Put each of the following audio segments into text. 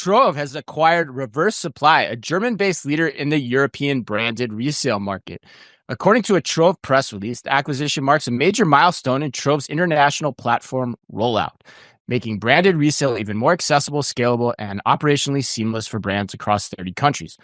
Trove has acquired Reverse.Supply, a German-based leader in the European branded resale market. According to a Trove press release, the acquisition marks a major milestone in Trove's international platform rollout, making branded resale even more accessible, scalable, and operationally seamless for brands across 30 countries.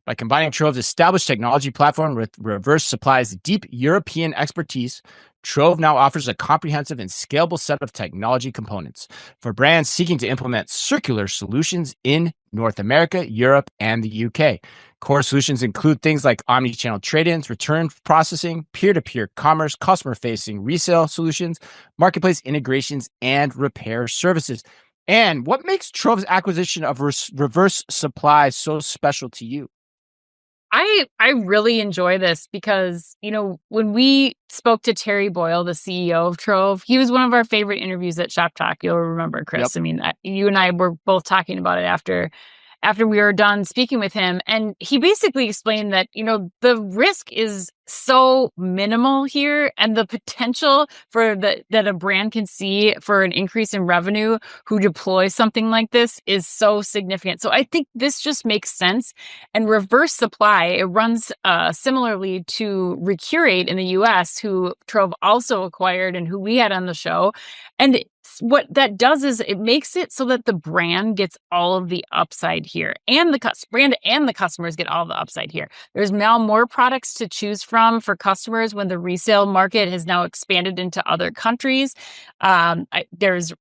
By combining Trove's established technology platform with Reverse.Supply's deep European expertise, Trove now offers a comprehensive and scalable set of technology components for brands seeking to implement circular solutions in North America, Europe, and the UK. Core solutions include things like omni-channel trade-ins, return processing, peer-to-peer commerce, customer-facing resale solutions, marketplace integrations, and repair services. And what makes Trove's acquisition of Reverse.Supply so special to you? I really enjoy this because, when we spoke to Terry Boyle, the CEO of Trove, he was one of our favorite interviews at Shop Talk. You'll remember, Chris. Yep. I mean, you and I were both talking about it after we were done speaking with him. And he basically explained that, the risk is so minimal here, and the potential that a brand can see for an increase in revenue who deploys something like this is so significant. So I think this just makes sense. And Reverse.Supply, it runs similarly to Recurate in the US, who Trove also acquired and who we had on the show. And what that does is it makes it so that the brand gets all of the upside here, and the brand and the customers get all the upside here. There's now more products to choose from for customers when the resale market has now expanded into other countries. There's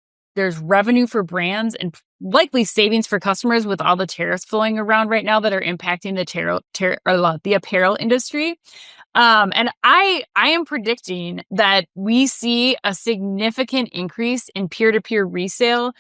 revenue for brands and likely savings for customers with all the tariffs flowing around right now that are impacting the apparel industry. And I am predicting that we see a significant increase in peer-to-peer resale,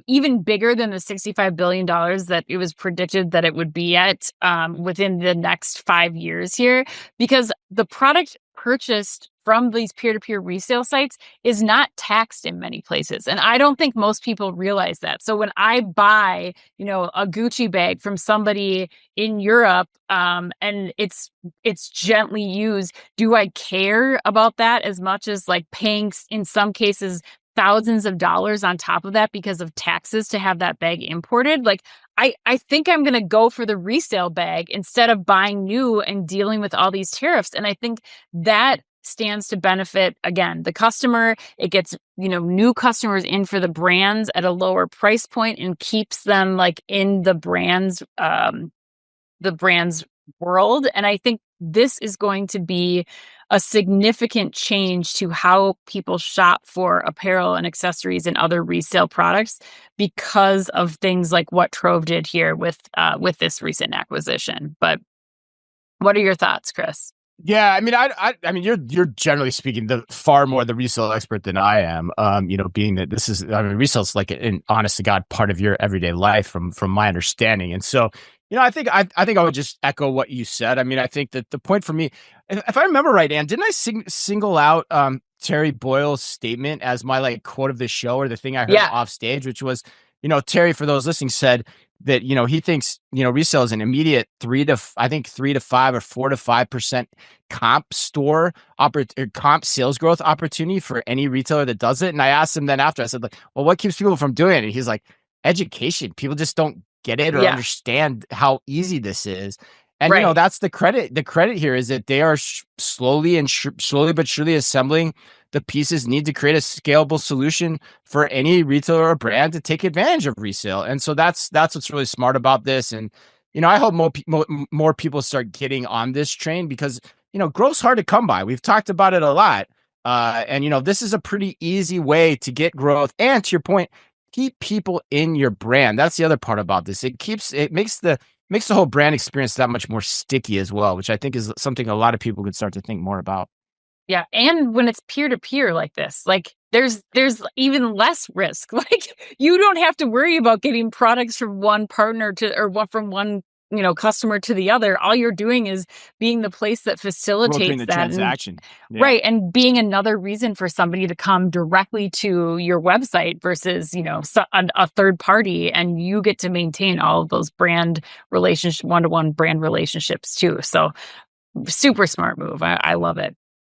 even bigger than the $65 billion that it was predicted that it would be at within the next 5 years here, because the product purchased from these peer-to-peer resale sites is not taxed in many places. And I don't think most people realize that. So when I buy, a Gucci bag from somebody in Europe, and it's gently used, do I care about that as much as like paying, in some cases, thousands of dollars on top of that because of taxes to have that bag imported? Like, I think I'm going to go for the resale bag instead of buying new and dealing with all these tariffs. And I think that stands to benefit, again, the customer. It gets, new customers in for the brands at a lower price point and keeps them like in the brand's world. And I think this is going to be a significant change to how people shop for apparel and accessories and other resale products because of things like what Trove did here with this recent acquisition. But what are your thoughts, Chris? Yeah, I mean, you're generally speaking far more the resale expert than I am. Being that resale is like an honest to God part of your everyday life from my understanding. And so, I think I would just echo what you said. I mean, I think that the point for me, if I remember right, Ann, didn't I single out Terry Boyle's statement as my like quote of the show, or the thing I heard off stage, which was, Terry, for those listening, said that, he thinks, resale is an immediate 3 to 5 or 4 to 5% comp sales growth opportunity for any retailer that does it. And I asked him then after, I said, like, well, what keeps people from doing it? And he's like, education. People just don't get it or understand how easy this is. And, that's the credit. The credit here is that they are slowly but surely assembling the pieces need to create a scalable solution for any retailer or brand to take advantage of resale. And so that's what's really smart about this. And, I hope more people start getting on this train because, growth's hard to come by. We've talked about it a lot. And, this is a pretty easy way to get growth. And to your point, keep people in your brand. That's the other part about this. It makes the whole brand experience that much more sticky as well, which I think is something a lot of people could start to think more about. Yeah. And when it's peer-to-peer like this, like there's even less risk. Like you don't have to worry about getting products from one partner from one, customer to the other. All you're doing is being the place that facilitates the that transaction. Right. And being another reason for somebody to come directly to your website versus, a third party, and you get to maintain all of those one-to-one brand relationships too. So super smart move. I love it.